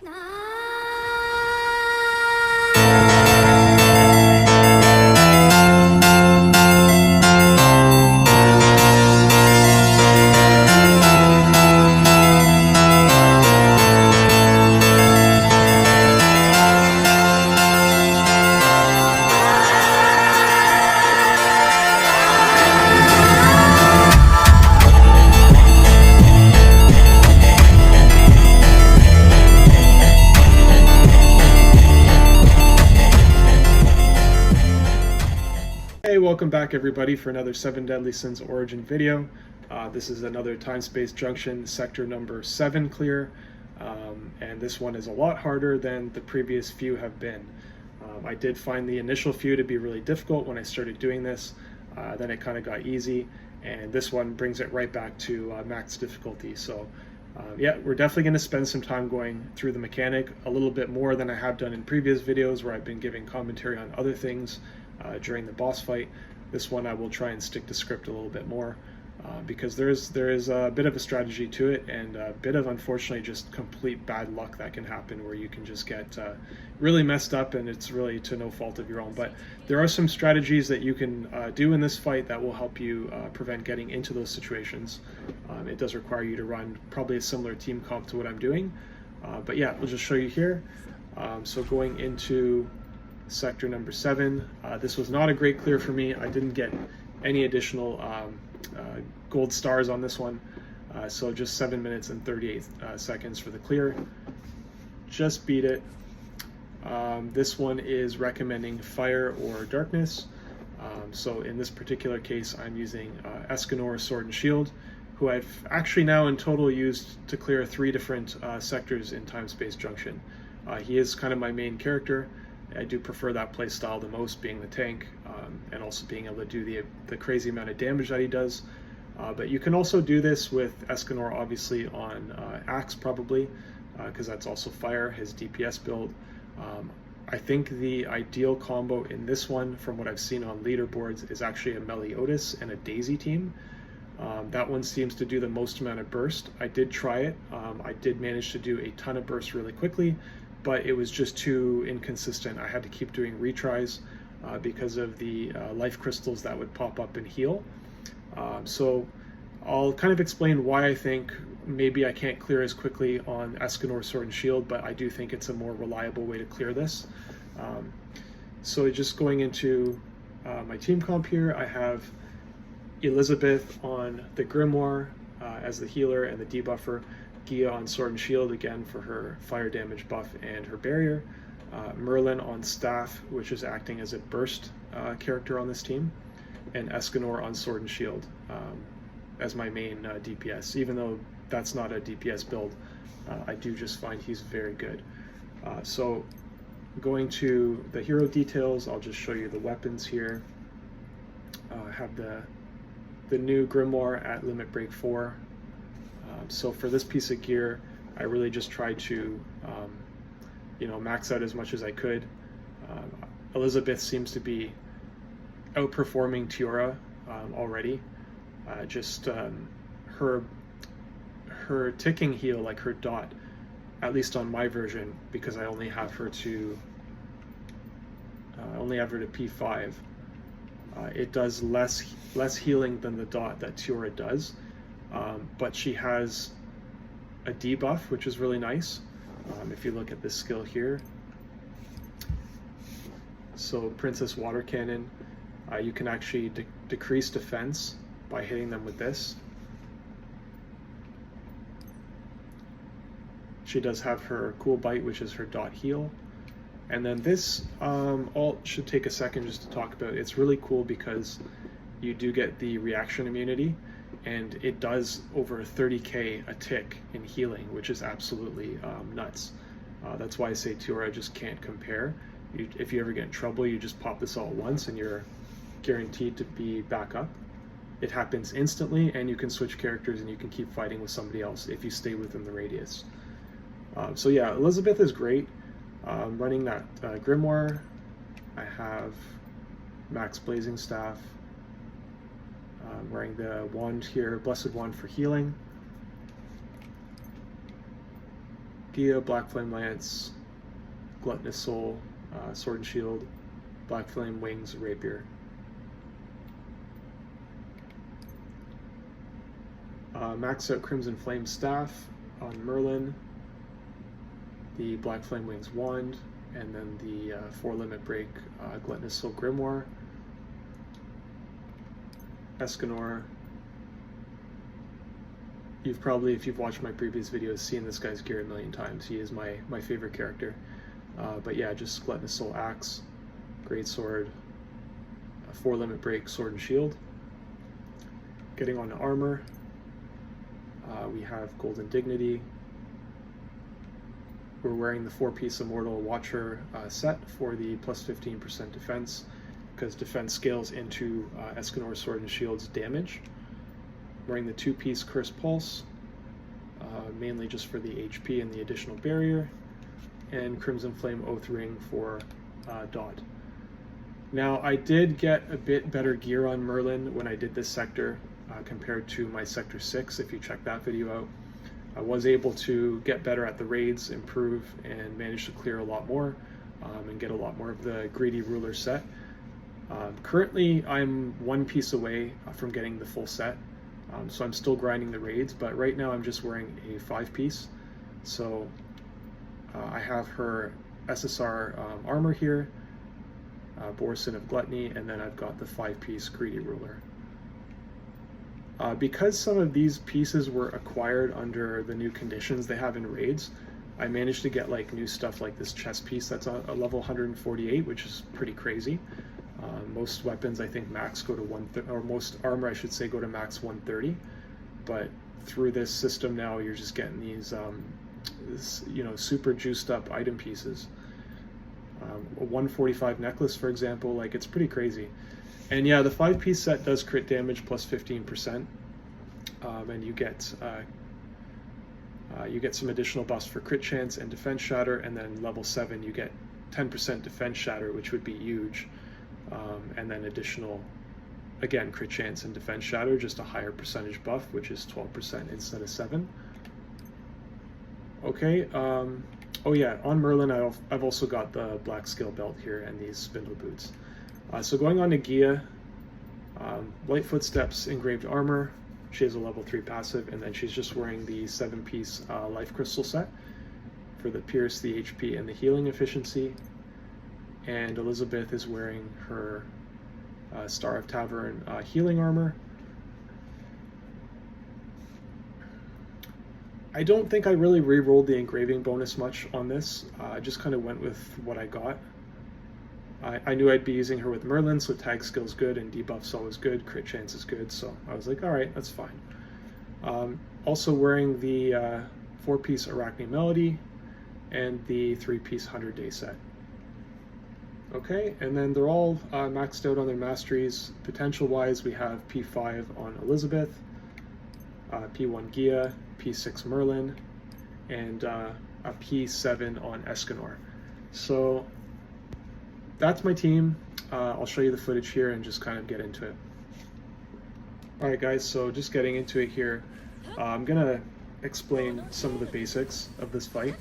Hey, welcome back everybody for another 7 Deadly Sins Origin video. This is another Timespace Junction Sector number 7 clear, and this one is a lot harder than the previous few have been. I did find the initial few to be really difficult when I started doing this, then it kind of got easy, and this one brings it right back to max difficulty. So yeah, we're definitely going to spend some time going through the mechanic a little bit more than I have done in previous videos where I've been giving commentary on other things during the boss fight. This one I will try and stick to script a little bit more because there is a bit of a strategy to it, and a bit of, unfortunately, just complete bad luck that can happen where you can just get really messed up and it's really to no fault of your own. But there are some strategies that you can do in this fight that will help you prevent getting into those situations. It does require you to run probably a similar team comp to what I'm doing, but yeah, we'll just show you here. So going into sector number 7, this was not a great clear for me. I didn't get any additional gold stars on this one, so just 7 minutes and 38 seconds for the clear. Just beat it. This one is recommending fire or darkness, so in this particular case I'm using Escanor Sword Shield, who I've actually now in total used to clear 3 different sectors in Timespace Junction. He is kind of my main character. I do prefer that play style the most, being the tank, and also being able to do the crazy amount of damage that he does. But you can also do this with Escanor, obviously, on Axe probably, because that's also fire, his DPS build. I think the ideal combo in this one, from what I've seen on leaderboards, is actually a Meliodas and a Daisy team. That one seems to do the most amount of burst. I did try it. I did manage to do a ton of burst really quickly, but it was just too inconsistent. I had to keep doing retries because of the life crystals that would pop up and heal. So I'll kind of explain why I think maybe I can't clear as quickly on Escanor Sword and Shield, but I do think it's a more reliable way to clear this. So just going into my team comp here, I have Elizabeth on the Grimoire as the healer and the debuffer, Gia on Sword and Shield again for her fire damage buff and her barrier, Merlin on Staff, which is acting as a burst character on this team, and Escanor on Sword and Shield as my main DPS. Even though that's not a DPS build, I do just find he's very good. So going to the hero details, I'll just show you the weapons here. I have the new Grimoire at limit break 4. So for this piece of gear, I really just tried to, max out as much as I could. Elizabeth seems to be outperforming Tiora already. Her ticking heal, like her dot, at least on my version, because I only have her to P5. It does less healing than the dot that Tiora does. But she has a debuff, which is really nice. If you look at this skill here, so Princess Water Cannon, you can actually decrease defense by hitting them with this. She does have her cool bite, which is her dot heal. And then this alt should take a second just to talk about. It's really cool because you do get the reaction immunity, and it does over 30k a tick in healing, which is absolutely nuts. That's why I say Tiora just can't compare. If you ever get in trouble, you just pop this all at once and you're guaranteed to be back up. It happens instantly, and you can switch characters and you can keep fighting with somebody else if you stay within the radius. So yeah, Elizabeth is great. Running that Grimoire, I have Max Blazing Staff. Wearing the wand here, Blessed Wand for healing. Gia, Black Flame Lance, Gluttonous Soul, Sword and Shield, Black Flame Wings, Rapier. Max out Crimson Flame Staff on Merlin, the Black Flame Wings Wand, and then the 4 limit break Gluttonous Soul Grimoire. Escanor. You've probably, if you've watched my previous videos, seen this guy's gear a million times. He is my favorite character. But yeah, just Gluttonous Soul Axe, Great Sword, 4 limit break Sword and Shield. Getting on to armor, we have Golden Dignity. We're wearing the 4-piece Immortal Watcher set for the plus 15% defense, because defense scales into Escanor Sword and Shield's damage. Wearing the 2-piece Curse Pulse, mainly just for the HP and the additional barrier, and Crimson Flame Oath Ring for dot. Now, I did get a bit better gear on Merlin when I did this sector compared to my Sector 6, if you check that video out. I was able to get better at the raids, improve, and manage to clear a lot more, and get a lot more of the Greedy Ruler set. Currently, I'm 1 piece away from getting the full set, so I'm still grinding the raids, but right now I'm just wearing a 5-piece. So I have her SSR armor here, Borson of Gluttony, and then I've got the 5-piece Greedy Ruler. Because some of these pieces were acquired under the new conditions they have in raids, I managed to get like new stuff like this chest piece that's a level 148, which is pretty crazy. Most weapons I think max go to 130, or most armor I should say go to max 130, but through this system now you're just getting these super juiced up item pieces. A 145 necklace, for example, like it's pretty crazy. And yeah, the 5-piece set does crit damage plus 15%, and you get some additional buffs for crit chance and defense shatter, and then level 7 you get 10% defense shatter, which would be huge, and then additional, again, crit chance and defense shatter, just a higher percentage buff, which is 12% instead of 7. Okay, oh yeah, on Merlin I've also got the black scale belt here and these spindle boots. So going on to Gia, Light Footsteps engraved armor. She has a level 3 passive, and then she's just wearing the 7-piece life crystal set for the pierce, the HP, and the healing efficiency. And Elizabeth is wearing her Star of Tavern healing armor. I don't think I really re-rolled the engraving bonus much on this. I just kind of went with what I got. I knew I'd be using her with Merlin, so tag skill's good and debuff's always good, crit chance is good, so I was like, alright, that's fine. Also wearing the 4-piece Arachne Melody and the 3-piece 100-day set. Okay, and then they're all maxed out on their masteries. Potential-wise, we have P5 on Elizabeth, P1 Gia, P6 Merlin, and a P7 on Escanor. So that's my team. I'll show you the footage here and just kind of get into it. Alright guys, so just getting into it here, I'm gonna explain some of the basics of this fight.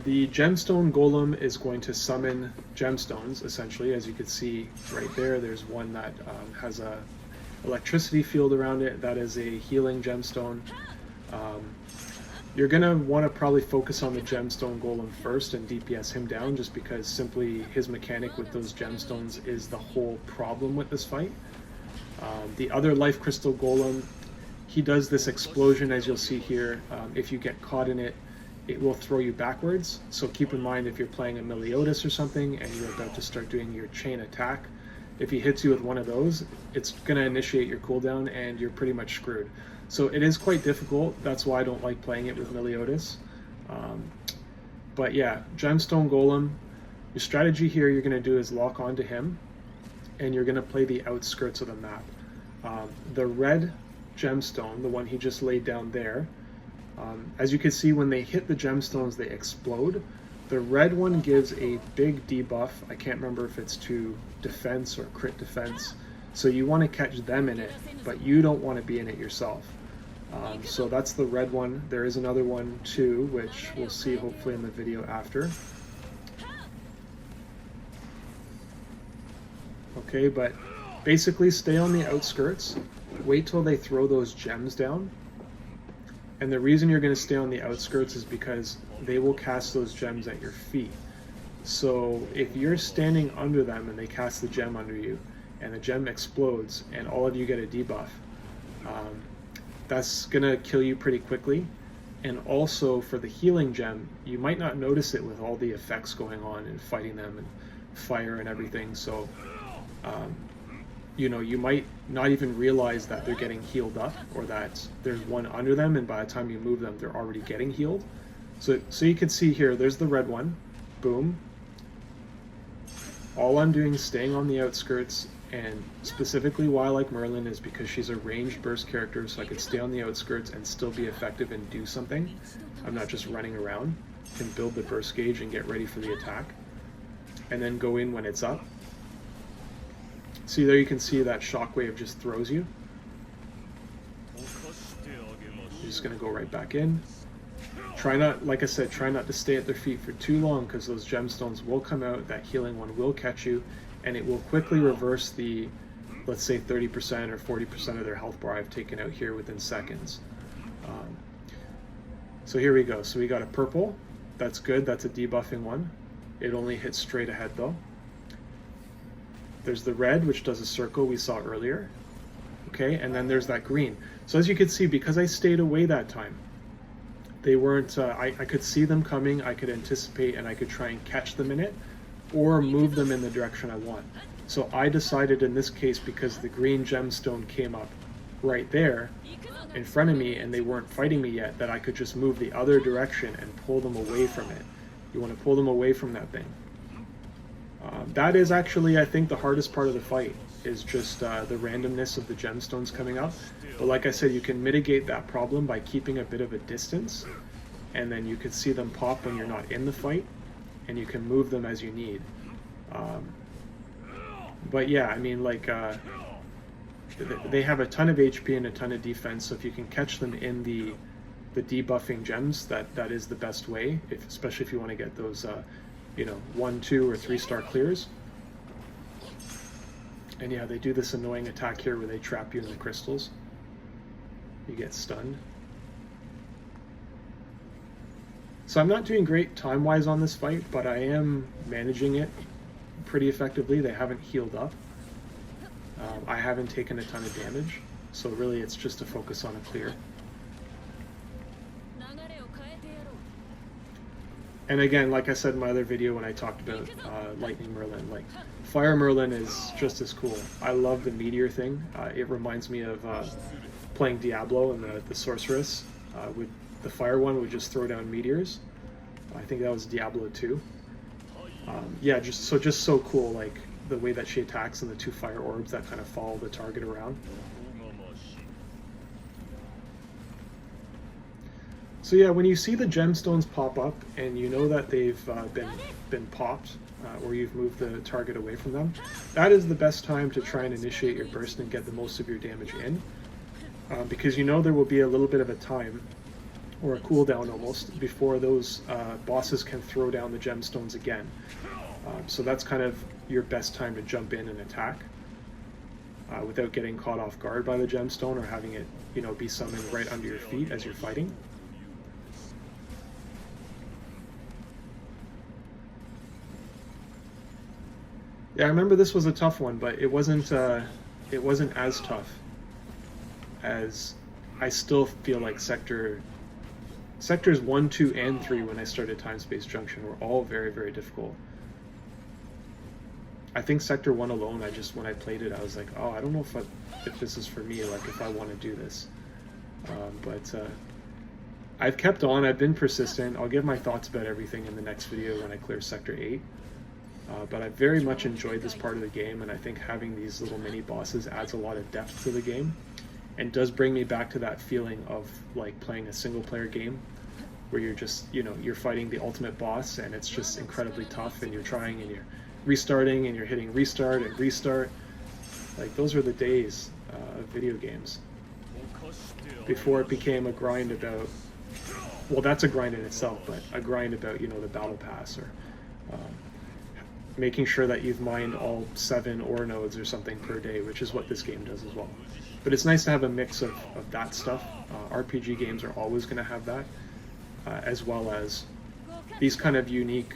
The gemstone golem is going to summon gemstones, essentially. As you can see right there, there's one that has a electricity field around it. That is a healing gemstone. You're going to want to probably focus on the gemstone golem first and DPS him down, just because simply his mechanic with those gemstones is the whole problem with this fight. The other life crystal golem, he does this explosion, as you'll see here. If you get caught in it, it will throw you backwards. So keep in mind, if you're playing a Meliodas or something and you're about to start doing your chain attack, if he hits you with one of those, it's going to initiate your cooldown and you're pretty much screwed. So it is quite difficult. That's why I don't like playing it with Meliodas. But yeah, gemstone golem, your strategy here you're going to do is lock onto him and you're going to play the outskirts of the map. The red gemstone, the one he just laid down there, as you can see, when they hit the gemstones, they explode. The red one gives a big debuff. I can't remember if it's to defense or crit defense. So you want to catch them in it, but you don't want to be in it yourself. So that's the red one. There is another one too, which we'll see hopefully in the video after. Okay, but basically stay on the outskirts, wait till they throw those gems down. And the reason you're going to stay on the outskirts is because they will cast those gems at your feet. So if you're standing under them and they cast the gem under you and the gem explodes and all of you get a debuff, that's going to kill you pretty quickly. And also for the healing gem, you might not notice it with all the effects going on and fighting them and fire and everything. So you know, you might not even realize that they're getting healed up or that there's one under them, and by the time you move them, they're already getting healed. So you can see here, there's the red one. Boom. All I'm doing is staying on the outskirts, and specifically why I like Merlin is because she's a ranged burst character, so I could stay on the outskirts and still be effective and do something. I'm not just running around. I can build the burst gauge and get ready for the attack, and then go in when it's up. See, there you can see that shockwave just throws you. You're just going to go right back in. Try not, like I said, try not to stay at their feet for too long because those gemstones will come out, that healing one will catch you, and it will quickly reverse the, let's say 30% or 40% of their health bar I've taken out here within seconds. So here we go. So we got a purple. That's good. That's a debuffing one. It only hits straight ahead though. There's the red, which does a circle we saw earlier. Okay, and then there's that green. So as you can see, because I stayed away that time, they weren't, I could see them coming, I could anticipate, and I could try and catch them in it, or move them in the direction I want. So I decided in this case, because the green gemstone came up right there in front of me and they weren't fighting me yet, that I could just move the other direction and pull them away from it. You want to pull them away from that thing. That is actually, I think, the hardest part of the fight, is just the randomness of the gemstones coming up. But like I said, you can mitigate that problem by keeping a bit of a distance, and then you can see them pop when you're not in the fight, and you can move them as you need. But yeah, I mean, like, they have a ton of HP and a ton of defense, so if you can catch them in the debuffing gems, that is the best way, especially if you want to get those you know, 1, 2, or 3-star clears. And yeah, they do this annoying attack here where they trap you in the crystals. You get stunned. So I'm not doing great time-wise on this fight, but I am managing it pretty effectively. They haven't healed up. I haven't taken a ton of damage, so really it's just a focus on a clear. And again, like I said in my other video when I talked about Lightning Merlin, like, Fire Merlin is just as cool. I love the meteor thing. It reminds me of playing Diablo and the sorceress. The fire one would just throw down meteors. I think that was Diablo 2. Yeah, just so cool, like the way that she attacks and the 2 fire orbs that kind of follow the target around. So yeah, when you see the gemstones pop up and you know that they've been popped, or you've moved the target away from them, that is the best time to try and initiate your burst and get the most of your damage in, because you know there will be a little bit of a time, or a cooldown almost, before those bosses can throw down the gemstones again. So that's kind of your best time to jump in and attack without getting caught off guard by the gemstone or having it, you know, be summoned right under your feet as you're fighting. Yeah, I remember this was a tough one, but it wasn't as tough as I still feel like Sectors 1, 2, and 3 when I started Timespace Junction were all very, very difficult. I think Sector 1 alone, when I played it, I was like, oh, I don't know if this is for me, like if I want to do this. But I've kept on, I've been persistent. I'll give my thoughts about everything in the next video when I clear Sector 8. But I very much enjoyed this part of the game, and I think having these little mini bosses adds a lot of depth to the game and does bring me back to that feeling of like playing a single player game where you're just, you know, you're fighting the ultimate boss and it's just incredibly tough, and you're trying and you're restarting and you're hitting restart and restart. Like, those are the days of video games. before it became a grind about, well, that's a grind in itself, but a grind about, you know, the battle pass, or making sure that you've mined all 7 ore nodes or something per day, which is what this game does as well. But it's nice to have a mix of that stuff. RPG games are always going to have that, as well as these kind of unique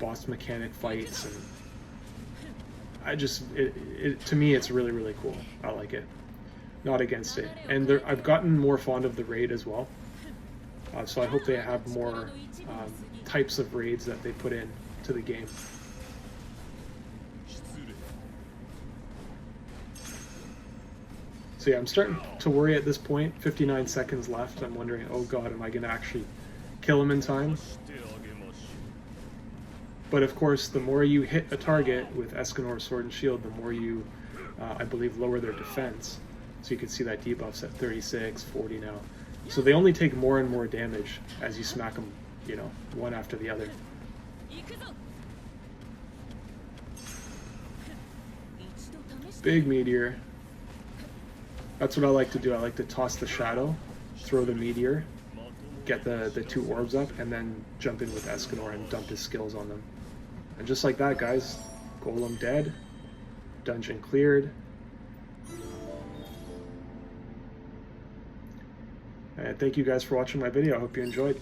boss mechanic fights. And to me, it's really, really cool. I like it. Not against it. And I've gotten more fond of the raid as well. So I hope they have more types of raids that they put in to the game. So yeah, I'm starting to worry at this point. 59 seconds left. I'm wondering, oh god, am I going to actually kill him in time? But of course, the more you hit a target with Escanor Sword and Shield, the more you, I believe, lower their defense. So you can see that debuff's at 36, 40 now. So they only take more and more damage as you smack them, you know, one after the other. Big meteor. That's what I like to do. I like to toss the shadow, throw the meteor, get the 2 orbs up, and then jump in with Escanor and dump his skills on them. And just like that, guys, Golem dead, dungeon cleared. And thank you guys for watching my video. I hope you enjoyed.